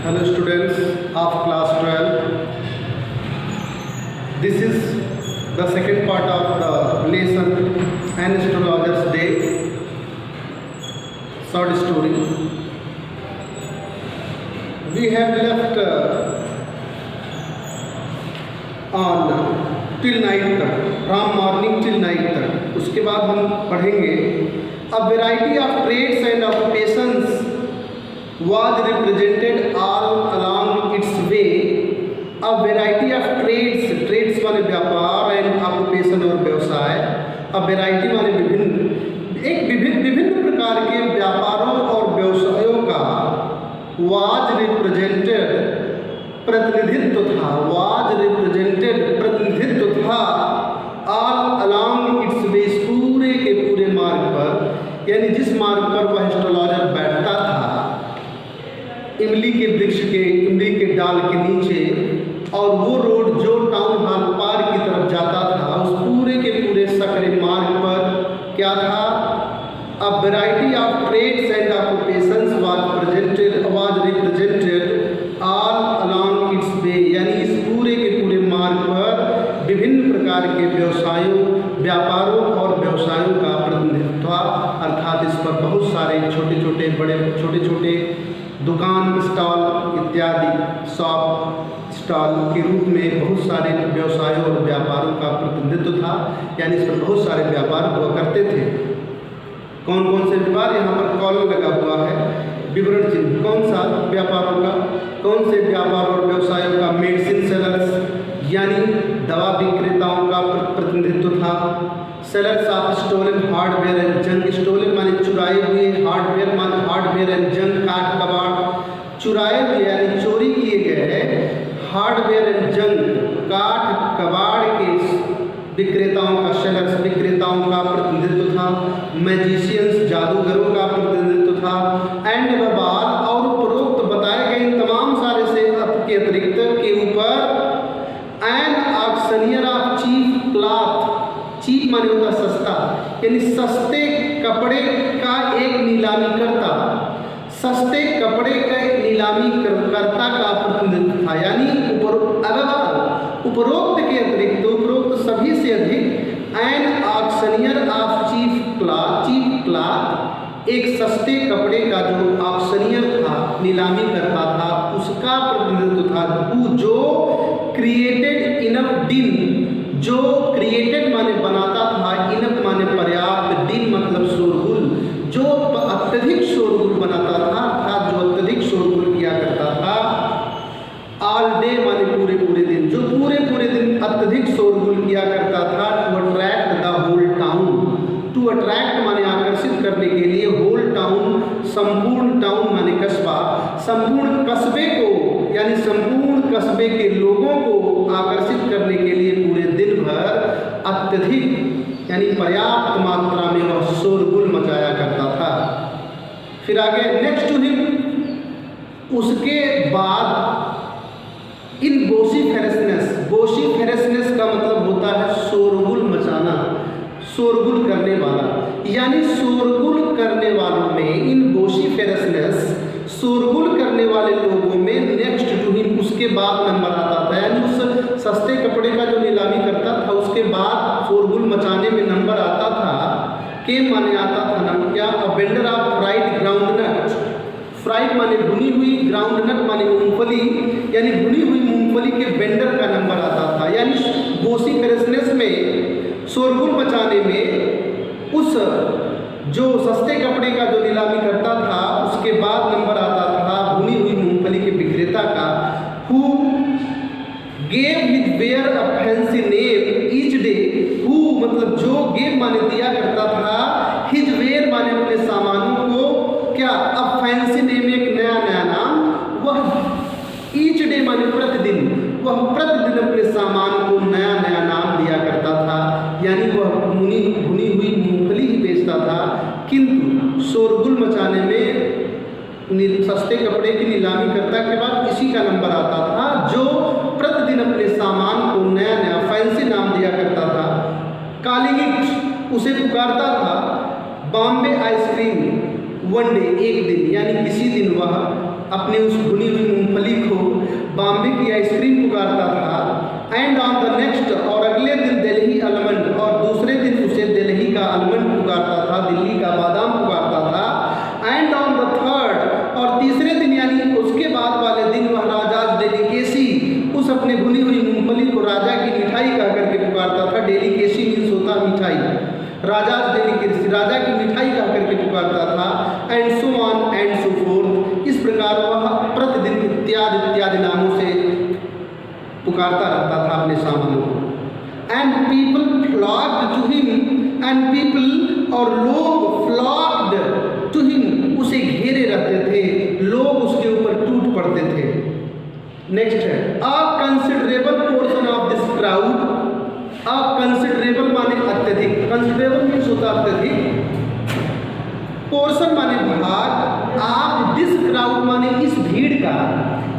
Hello students of class 12. This is the second part of the lesson An Astrologer's Day short story. We have left on till night तक, from morning till night तक. उसके बाद हम पढ़ेंगे a variety of trades and occupations was represented all along its way. A variety of trades माने व्यापार and occupation और व्यवसाय. a variety माने विभिन्न प्रकार के व्यापारों और व्यवसायों का was represented प्रतिनिधित्व था. was represented प्रतिनिधित्व था all along its way, पूरे के पूरे मार्ग पर, यानी जिस मार्ग पर वह एस्ट्रोलॉजर बैठता था, इमली के वृक्ष के, इमली के डाल के नीचे, और वो रोड जो टाउन हॉल पार्क की तरफ जाता था, उस पूरे के पूरे सकरे मार्ग पर क्या था? A variety of trades and occupations was represented all along its way, यानी इस पूरे के पूरे मार्ग पर विभिन्न प्रकार के व्यापारों और व्यवसायों का प्रतिनिधित्व था. अर्थात इस पर बहुत सारे छोटे छोटे दुकान, स्टॉल इत्यादि, शॉप स्टॉल के रूप में बहुत सारे व्यवसायों और व्यापारों का प्रतिनिधित्व था. यानी इस पर बहुत सारे व्यापार हुआ करते थे. कौन कौन से व्यापार? यहाँ पर कॉलम लगा हुआ है, विवरण चिन्ह. कौन सा व्यापारों का, कौन से व्यापार और व्यवसायों का? मेडिसिन सेलर्स यानी दवा विक्रेताओं का प्रतिनिधित्व था. Sellers of stolen hardware and junk. Stolen माने चुराए हुए, हार्डवेयर माने हार्डवेयर एंड जंक काठ कबाड़. चुराए हुए यानी चोरी किए गए हार्डवेयर एंड जंक काठ कबाड़ के विक्रेताओं का, सेलर्स विक्रेताओं का प्रतिनिधित्व था. मैजिशियंस जादूगरों का प्रतिनिधित्व था. एंड बबाल और उपरोक्त बताए गए तमाम सारे से के अतिरिक्त के ऊपर an auctioneer of cheap cloth. Cheap माने होता सस्ता, यानी सस्ते कपड़े का एक नीलामी करता, सस्ते कपड़े का एक नीलामी करता का प्रतिनिधित्व था. यानी उपरोक्त के अतिरिक्त, उपरोक्त सभी से अधिक an auctioneer of cheap cloth, एक सस्ते कपड़े का जो ऑक्शनियर था, नीलामी करता था, उसका प्रतिनिधित्व था. जो क्रिएटेड इनफ दिन, जो क्रिएटेड माने बनाता था, इनफ माने पर्याप्त, दिन मतलब शोरगुल, जो अत्यधिक शोरगुल बनाता था, अर्थात जो अत्यधिक शोरगुल किया करता था. ऑल डे माने पूरे दिन, जो पूरे दिन अत्यधिक शोरगुल किया करता था. To attract the whole town. To attract माने आकर्षित करने के लिए, होल टाउन संपूर्ण टाउन माने कस्बा, संपूर्ण कस्बे को यानी संपूर्ण कस्बे के लोगों को आकर्षित करने के लिए पूरे दिन भर अत्यधिक यानी पर्याप्त मात्रा में वह शोरगुल मचाया करता था. फिर आगे नेक्स्ट टू हिम, उसके बाद इन बोशीफेरसनेस का मतलब होता है शोरगुल मचाना, शोरगुल करने वाला. यानी शोरगुल करने वालों में, इन बोशीफेरसनेस, शोरगुल करने वाले लोगों में नेक्स्ट टू हिम, उसके बाद नंबर आता था. यानी उस सस्ते कपड़े का जो नीलामी करता था, उसके बाद शोरगुल मचाने में नंबर आता था. के माने आता था नाम क्या? A vendor of fried groundnut. Fried माने भुनी हुई, ग्राउंडनट माने मूंगफली, यानी भुनी हुई मूंगफली के वेंडर का नंबर आता था. यानी बोशीफेरसनेस में, शोरगुल मचाने में, उस जो सस्ते कपड़े का जो नीलामी करता था, उसके बाद नंबर आता था भुनी हुई मूंगफली के विक्रेता का. Who gave his ware a fancy name each day. Who मतलब जो, गेव माने दिया करता था, हिज वेयर माने अपने सामानों को क्या? अब फैंसी नेम एक नया नाम, वह ईच डे माने प्रतिदिन, वह प्रतिदिन अपने सामान को नया नाम दिया करता था. यानी वह भुनी हुई मूंगफली ही बेचता था, किंतु शोरगुल मचाने में, सस्ते कपड़े की नीलामी करता के बाद इसी का नंबर आता था, जो प्रतिदिन अपने सामान को नया फैंसी नाम दिया करता था. कॉलिंग इट, उसे पुकारता था बॉम्बे आइसक्रीम वन डे, एक दिन, यानी किसी दिन वह अपनी उस भुनी हुई मूंगफली को बॉम्बे की आइसक्रीम पुकारता था। एंड ऑन द नेक्स्ट, और अगले दिन दिल्ली आलमंड, और दूसरे दिन उसे दिल्ली का आलमंड पुकारता था, दिल्ली का बादाम पुकारता था। एंड ऑन द थर्ड, और तीसरे दिन यानी उसके बाद वाले दिन वह राजाज डेलिकेसी, उस अपने भुनी हुई मूंगफली को राजा की मिठाई कह करके पुकारता था। डेलिकेसी मीन्स होता मिठाई, राजाज डेलिकेसी राजा की मिठाई कह करके पुकारता था। And so on and so fourth, इस प्रकार वह प्रतिदिन इत्यादि इत्यादि नामों से पुकारता रहता था अपने सामने को। And people flocked to him, and people और लोग फ्लॉक्ड टू हिम, उसे घेरे रहते थे, लोग उसके ऊपर टूट पड़ते थे। नेक्स्ट है अ considerable portion of this crowd. A considerable माने अत्यधिक, कंसिडरेबल मीन्स होता अत्यधिक, पोर्शन माने भाग, ऑफ दिस क्राउड माने इस भीड़ का,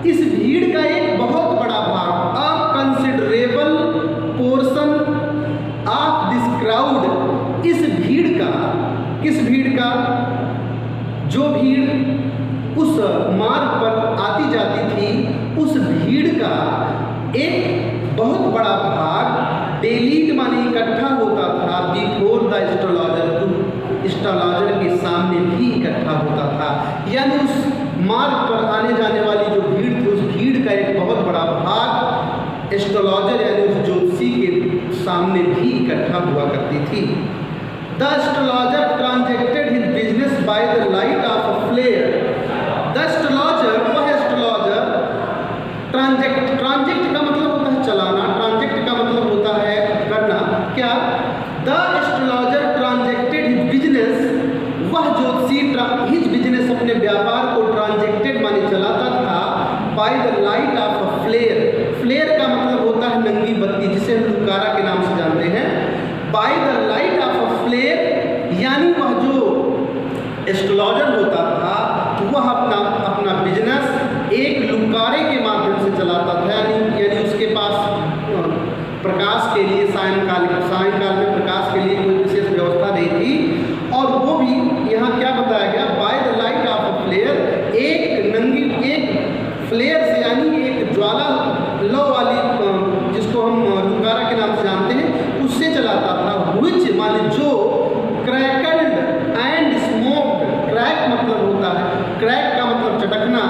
इस भीड़ का एक बहुत बड़ा भाग। अ considerable portion of this crowd, इस भीड़ का, किस भीड़ का, जो भीड़ उस मार्ग पर आती जाती थी, उस भीड़ का एक बहुत बड़ा भाग डेलीड माने इकट्ठा होता था बिफोर द एस्ट्रोलॉजर, एस्ट्रोलॉजर के सामने भी इकट्ठा होता था। यानी उस मार्ग पर आने जाने वाली जो भीड़ थी, उस भीड़ का एक बहुत बड़ा भाग एस्ट्रोलॉजर यानी उस ज्योतिषी के सामने भी इकट्ठा हुआ करती थी। The astrologer transacted his business by the light of a flare. The astrologer, वह एस्ट्रोलॉजर, ट्रांजेक्ट का मतलब होता है चलाना, ट्रांजेक्ट का मतलब होता है करना। क्या? The astrologer transacted his business, वह ज्योतिषी हिज बिजनेस अपने व्यापार को ट्रांजेक्टेड माने चलाता था by the light of a flare. Flare का मतलब होता है नंगी बत्ती, जिसे हम लुकारा के नाम से जानते हैं। Bye the light of a flare यानी वह जो एस्ट्रोलॉजर होता था वह अपना बिजनेस एक लुकारे के माध्यम से चलाता था। यानी उसके पास प्रकाश के लिए सायंकाल में प्रकाश के लिए कोई विशेष व्यवस्था नहीं थी। और वो भी यहाँ क्या बताया गया, bye the light of a flare, एक फ्लेयर से यानी एक ज्वाला लौ वाली, जिसको हम लुकारा के नाम से जानते हैं, उससे चलाता था। विच माने जो, क्रैकल्ड एंड स्मोक्ड, क्रैक मतलब होता है, क्रैक का मतलब चटकना,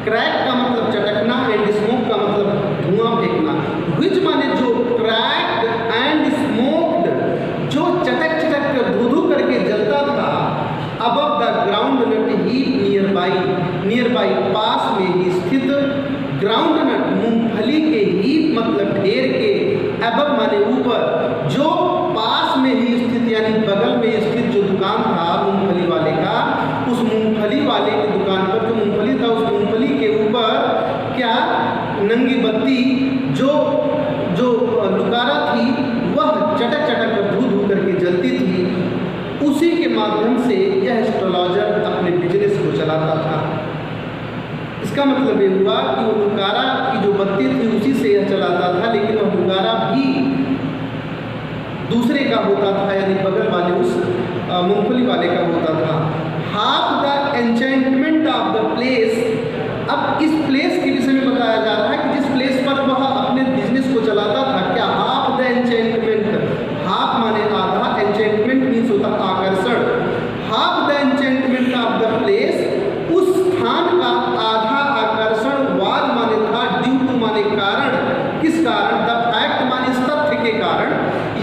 क्रैक का मतलब चटकना, एंड स्मोक का मतलब धुआं फेंकना। विच माने जो, क्रैक्ड एंड स्मोक्ड, जो चटक चटक कर धू धू करके जलता था। Above the ground nut heap near bypass में ही स्थित, ग्राउंड नट मूंगफली के हीप मतलब ढेर के, अबव माने ऊपर, जो पास में ही स्थित यानी बगल में स्थित जो दुकान था मूंगफली वाले का, उस मूंगफली वाले की दुकान पर जो मूंगफली था, उस मूंगफली के ऊपर क्या, नंगी बत्ती जो लुकारा थी वह चटक चटक कर धू धू करके जलती थी। उसी के माध्यम से यह एस्ट्रोलॉजर अपने बिजनेस को चलाता था। इसका मतलब ये हुआ कि वो लुकारा की जो बत्ती थी उसी से यह चलाता था, लेकिन वह लुकारा भी दूसरे का होता था, यानी बगल वाले उस मूंगफली वाले का होता था। Half the enchantment of the place, अब इस प्लेस के विषय में बताया जा रहा है कि जिस प्लेस पर वह अपने बिजनेस को चलाता था। क्या? हाफ द एंचेंटमेंट, हाफ माने आधा, एंचेंटमेंट मीन्स होता आकर्षण। Half the enchantment of the place, उस स्थान का आधा आकर्षण, वाद माने था, ड्यू टू माने कारण, किस कारण, द फैक्ट माने इस तथ्य के कारण,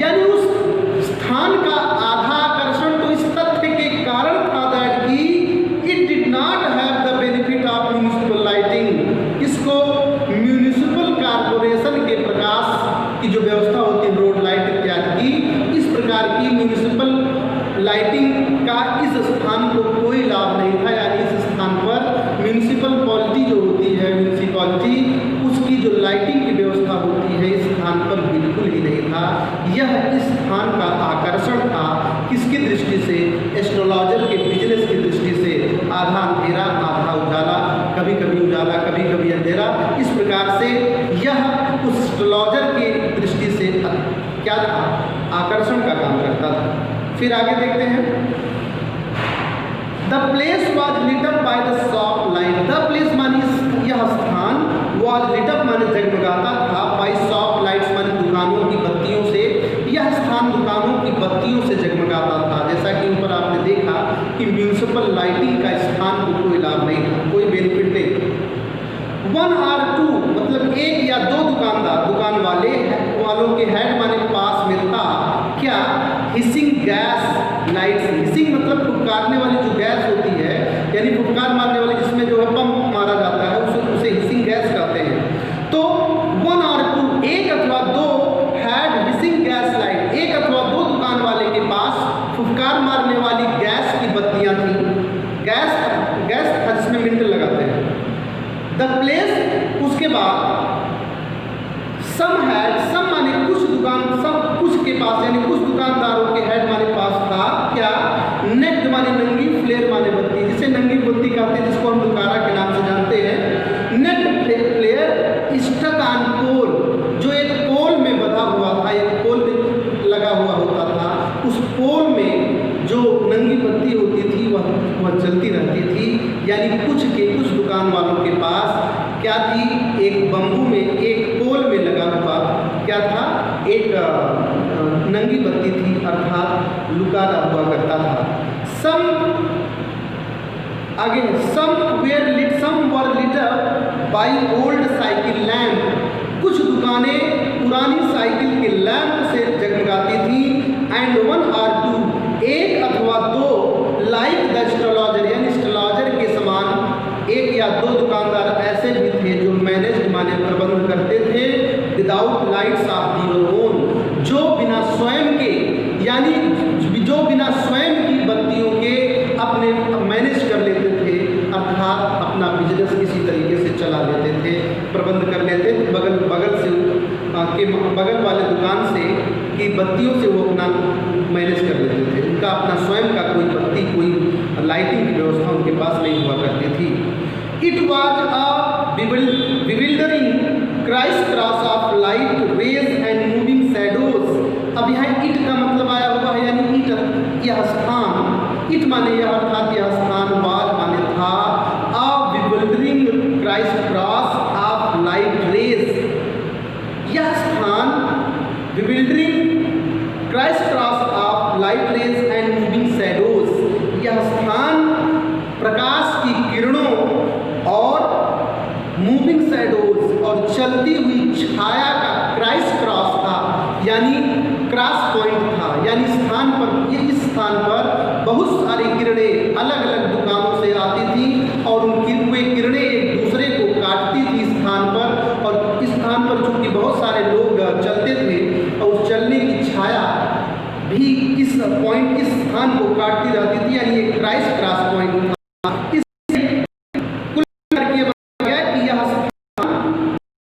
यानी उस स्थान का आधा आकर्षण तो इस तथ्य के कारण था दैट की it did not have the benefit of municipal lighting. इसको म्यूनिसिपल कॉर्पोरेशन के प्रकाश की जो व्यवस्था होती है, रोड लाइट इत्यादि की, इस प्रकार की म्यूनिसिपल लाइटिंग का इस स्थान को कोई लाभ नहीं था। यानी इस स्थान पर म्यूनिसिपल पॉलिटी जो होती है, म्यूनिसिपैलिटी, उसकी जो लाइटिंग की व्यवस्था होती है इस स्थान पर बिल्कुल ही नहीं था। यह इस स्थान का आकर्षण था, किसकी दृष्टि से, एस्ट्रोलॉजर के बिजनेस की दृष्टि से। आधा अंधेरा आधा उजाला, कभी कभी उजाला कभी कभी अंधेरा, इस प्रकार से यह उस एस्ट्रोलॉजर की दृष्टि से क्या था, आकर्षण का काम करता था। फिर आगे देखते हैं। The place was lit up by the soft light, the place माने यह स्थान, वॉज लिट अप माने जगमगाता था, बाई सॉफ्ट लाइट्स माने दुकानों की बत्तियों से, यह स्थान दुकानों की बत्तियों से जगमगाता था। जैसा कि ऊपर आपने देखा कि म्यूनिसिपल लाइटिंग का स्थान को कोई लाभ नहीं था, कोई बेनिफिट नहीं था। 1 or 2 मतलब एक या दो दुकानदार, दुकान वालों के हेड माने पास में था क्या, हिसिंग गैस लाइट्स। हिसिंग मतलब फुफकारने वाली जो गैस होती है, यानी फुफकार मारने वाली जिसमें जो है पंप मारा जाता है, उसे हिसिंग गैस कहते हैं। तो 1 or 2 एक अथवा दो हैड हिसिंग गैस लाइट, एक अथवा दो दुकान वाले के पास फुफकार मारने वाली गैस की बत्तियां थी। गैस था जिसमें मिंट लगाते हैं। द प्लेस, उसके बाद सम माने कुछ दुकान, सब कुछ के पास यानी कुछ दुकानदारों के हेड माने पास था क्या, नेट माने नंगी, फ्लेयर माने बत्ती, जिसे नंगी बत्ती कहते हैं, जिसको हम दुकारा के नाम से जानते हैं। नेट फ्लेयर स्टक ऑन पोल, जो एक पोल में बंधा हुआ था, एक पोल में लगा हुआ होता था, उस पोल में जो नंगी बत्ती होती थी वह चलती रहती थी। यानी कुछ दुकान वालों के पास क्या थी, एक बम्बू में, एक पोल में लगा हुआ क्या था, एक नंगी बत्ती थी, अर्थात लुकारा हुआ करता था। सम वर lit up by old cycle lamp, कुछ दुकानें पुरानी साइकिल के लैंप से जगमगाती थी। एंड 1 or 2 एक अथवा दो लाइक द एस्ट्रोलॉजर, यानी एस्ट्रोलॉजर के समान एक या दो दुकानदार ऐसे भी थे जो मैनेज माने प्रबंध करते थे, without lights of their own, जो बिना स्वयं के, यानी जो बिना स्वयं की बत्तियों के अपने मैनेज कर लेते थे, अर्थात अपना बिजनेस किसी तरीके से चला लेते थे, प्रबंध कर लेते थे, बगल वाले दुकान से की बत्तियों से वो अपना मैनेज कर लेते थे। उनका अपना स्वयं का कोई बत्ती, कोई लाइटिंग की व्यवस्था उनके पास नहीं हुआ करती थी। It was a bewildering criss-cross of light rays and moving shadows। अब यहाँ इट का मतलब आया हुआ है, यानी इट यह स्थान, इट माने यह, अर्थात यह स्थान, वाज माने था, a bewildering criss-cross of light rays, यह स्थान bewildering criss-cross of light rays and moving shadows, यह स्थान प्रकाश की किरणों और मूविंग शैडोज और चलती हुई छाया का क्राइस क्रॉस था, यानी क्रॉस पॉइंट था। यानी इस स्थान पर बहुत सारी किरणें अलग अलग दुकानों से आती थी और वे किरणें एक दूसरे को काटती थी स्थान पर, और इस स्थान पर चूंकि बहुत सारे लोग चलते थे और उस चलने की छाया भी इस स्थान को काटती रहती थी, यानी एक क्राइस क्रॉस पॉइंट था।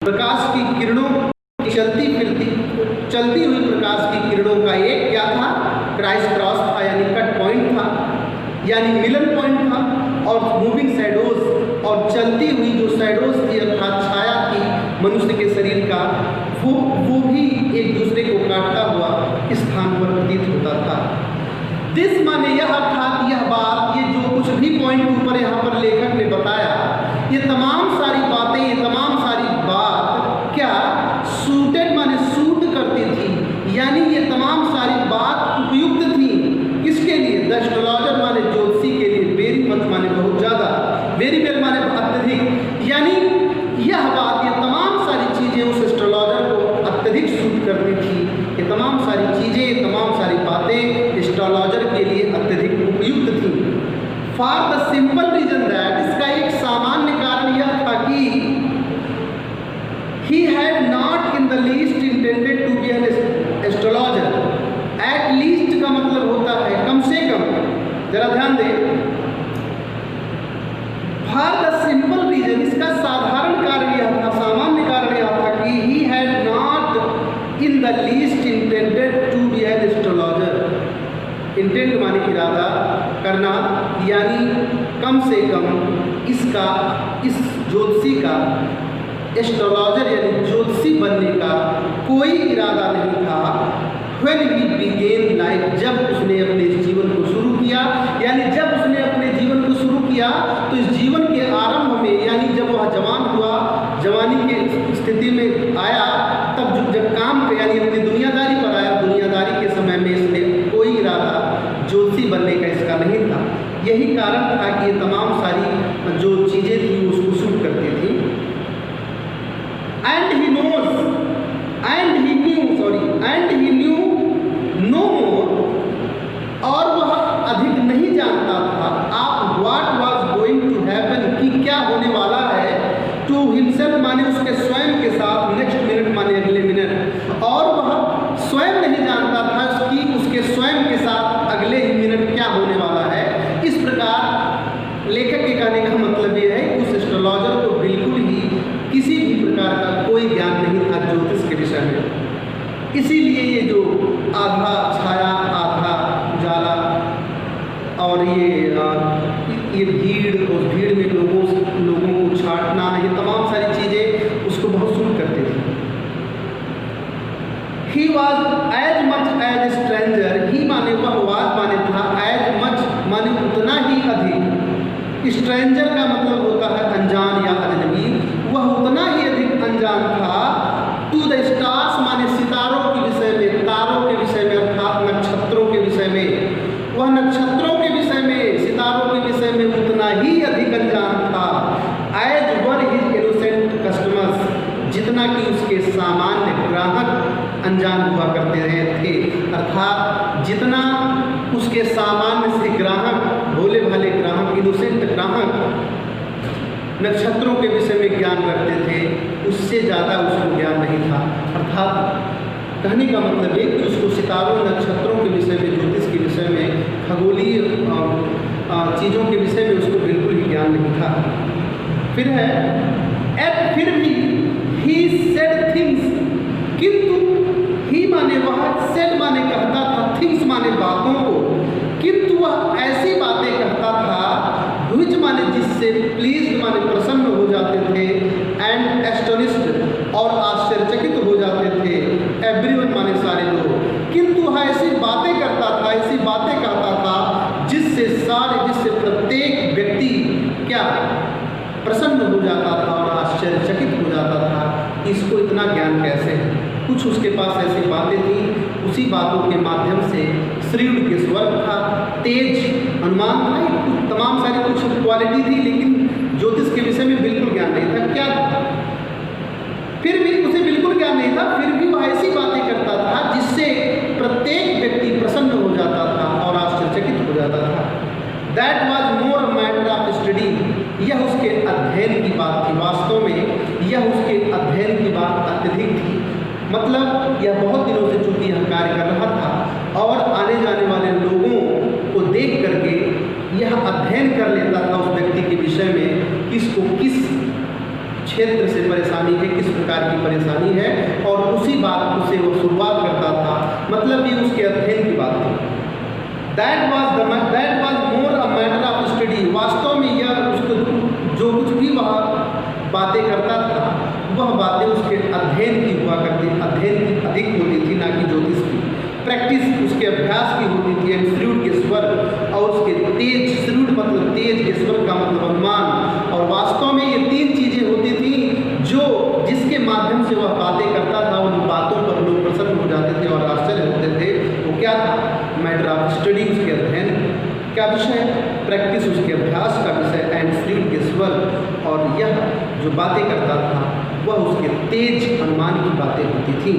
प्रकाश की किरणों, चलती हुई प्रकाश की किरणों का एक क्या था, क्राइस क्रॉस था, यानी कट पॉइंट था, यानी मिलन पॉइंट था। और मूविंग शैडोज, और चलती हुई जो शैडोज थी, अर्थात छाया थी मनुष्य के शरीर का, वो भी एक दूसरे को काटता हुआ इस स्थान पर प्रतीत होता था। दिस माने यह, अर्थात यह बात, ये जो कुछ भी पॉइंट ऊपर यहाँ पर लेखक ने बताया, ये तमाम सारी बातें, ये तमाम सारी बात क्या सूटेड माने सूट करती थी, यानी ये तमाम सारी बात उपयुक्त थी किसके लिए, द एस्ट्रोलॉजर माने ज्योतिषी के लिए, वेरी मच माने बहुत ज़्यादा, वेरी वेल माने अत्यधिक, यानी यह बात, ये तमाम सारी चीज़ें उस एस्ट्रोलॉजर को अत्यधिक सूट करती थी। ये तमाम सारी चीज़ें, ये तमाम सारी बातें एस्ट्रोलॉजर के लिए अत्यधिक उपयुक्त थी। For the simple reason that, इसका एक सामान्य कारण यह था कि he had not in the least intended to be an astrologer। at least का मतलब होता है कम से कम, जरा ध्यान दें। फॉर द सिंपल रीजन, इसका साधारण कारण यह था, सामान्य कारण यह था कि he had not in the least intended to be an astrologer। Intent माने इरादा करना, यानी कम से कम इस ज्योतिषी का, एस्ट्रोलॉजर यानी ज्योतिषी बनने का कोई इरादा नहीं था। When he began life, जब उसने अपने जीवन को शुरू किया, यानी जब उसने अपने जीवन को शुरू किया तो इस जीवन के आरंभ में जवानी की स्थिति में आया, तब जब काम पे यानी अपनी दुनियादारी पर आया, दुनियादारी के समय में इसने कोई इरादा ज्योतिषी बनने का इसका नहीं था। यही कारण था कि ये तमाम सारी जो चीज़ें थी उसको सूट करती थी। And he knew no more, और वह अधिक नहीं जानता था आप what was going to happen, कि क्या होने वाला है, टू हिमसेल्फ माने उसके स्वयं के साथ, नेक्स्ट मिनट माने अगले मिनट, और वह स्वयं नहीं जानता था उसके स्वयं के साथ अगले ही मिनट क्या होने वाला है। इस प्रकार लेखक के कहने का मतलब यह है कि उस एस्ट्रोलॉजर को बिल्कुल ही किसी भी प्रकार का कोई ज्ञान नहीं था ज्योतिष के विषय में। इसीलिए ये जो आधा छाया आधा उजाला और ये भीड़, उस भीड़ में लोगों को छांटना, ये तमाम सारी चीज़ें उसको बहुत सूट करती थी। He was as much as stranger, he माने वह वाज माने था, एज मच माने उतना ही अधिक, स्ट्रेंजर का मतलब होता है अनजान या अजनबी, वह उतना ही अधिक अनजान था, टू द स्टार्स माने सितारों के विषय में, तारों के विषय में, अर्थात नक्षत्रों के विषय में, वह नक्षत्रों के विषय में, सितारों के विषय में उतना ही अधिक अनजान था, as were his innocent customers, जितना कि उसके सामान्य ग्राहक अनजान हुआ करते रहे थे, अर्थात जितना उसके सामान्य से ग्राहक, भोले भाले ग्राहक, इनोसेंट ग्राहक नक्षत्रों के विषय में ज्ञान रखते थे, उससे ज़्यादा उसको ज्ञान नहीं था। अर्थात कहने का मतलब है कि उसको सितारों, नक्षत्रों के विषय में, ज्योतिष के विषय में, खगोलीय चीज़ों के विषय में उसको बिल्कुल ही ज्ञान नहीं था। फिर है फिर भी ही सेड थिंग्स, किंतु ही माने वह, सेड माने कहता था, थिंग्स माने बातों को, किंतु वह ऐसी बातें कहता था व्हिच माने जिससे, प्लीज्ड माने प्रसन्न हो जाते थे, एंड एस्टोनिश्ड और आश्चर्यचकित हो जाते थे, एवरीवन माने सारे लोग, किंतु वह ऐसी बातें करता था, ऐसी बातें कहता था जिससे प्रत्येक व्यक्ति क्या प्रसन्न हो जाता था और आश्चर्यचकित हो जाता था। इसको इतना ज्ञान कैसे है? कुछ उसके पास ऐसी बातें थी, उसी बातों के माध्यम से श्रीउड के स्वर था, तेज अनुमान था, तमाम सारी कुछ क्वालिटी थी, लेकिन ज्योतिष के विषय में बिल्कुल ज्ञान नहीं था। क्या था? फिर भी उसे बिल्कुल ज्ञान नहीं था, फिर भी वह ऐसी बातें करता था जिससे प्रत्येक व्यक्ति प्रसन्न हो जाता था और आश्चर्यचकित हो जाता था। That was more matter of study, यह उसके अध्ययन की बात थी। वास्तव में यह उसके अध्ययन की बात अत्यधिक थी, मतलब यह बहुत दिनों से चूंकि यह कार्य कर रहा था और आने जाने वाले लोगों को देख करके यह अध्ययन कर लेता था उस व्यक्ति के विषय में, किसको किस क्षेत्र से परेशानी है, किस प्रकार की परेशानी है, और उसी बात से वो शुरुआत करता था। मतलब ये उसके अध्ययन की बात थी। That was more a matter of study, वास्तव में यह उसको जो कुछ भी वह बातें करता था वह बातें उसके अध्ययन की हुआ करती, अध्ययन की अधिक होती थी, ना कि ज्योतिष की। प्रैक्टिस उसके अभ्यास की होती थी। एंड श्रीउड के स्वर और उसके तेज, श्रीउड मतलब तेज, के स्वर का मतलब अनुमान, और वास्तव में ये तीन चीज़ें होती थी जो जिसके माध्यम से वह बातें करता था, उन बातों पर लोग प्रसन्न हो जाते थे और आश्चर्य होते थे। वो क्या था? मैटर ऑफ स्टडी, उसके अध्ययन का विषय, प्रैक्टिस उसके अभ्यास का विषय, एंड श्रीउड के स्वर, और यह जो बातें करता था वह उसके तेज अनुमान की बातें होती थी।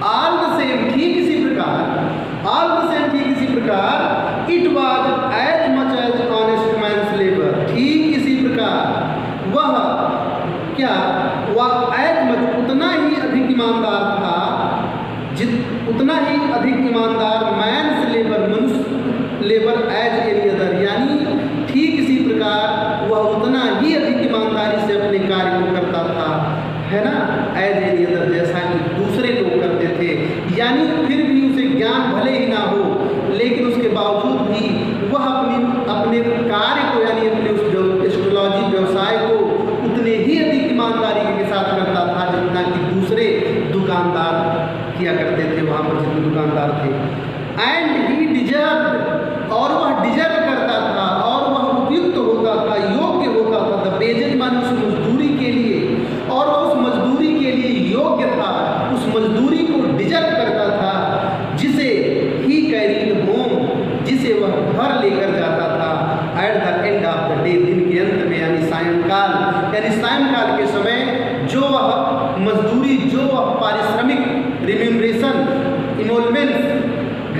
ऑल द सेम, ठीक इसी प्रकार, ऑल द सेम ठीक इसी प्रकार, it was as much as honest man's labour, ठीक इसी प्रकार वह क्या, वह एज मच उतना ही अधिक ईमानदार था, उतना ही अधिक ईमानदार, मैन्स लेबर मनुष्य लेबर एज एनी अदर, यानी ठीक इसी प्रकार वह उतना ही अधिक ईमानदारी से अपने कार्य को करता था, है ना, एज एनी अदर, जैसा कि दूसरे लोग करते थे। यानी फिर भी उसे ज्ञान भले ही ना हो, लेकिन उसके बावजूद भी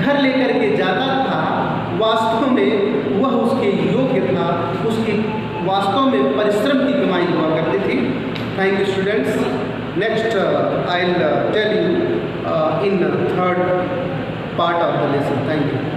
घर लेकर के जाता था, वास्तव में वह उसके योग्य था, उसकी वास्तव में परिश्रम की कमाई हुआ करती थी। Thank you students. Next I will tell you in third part of the lesson. Thank you.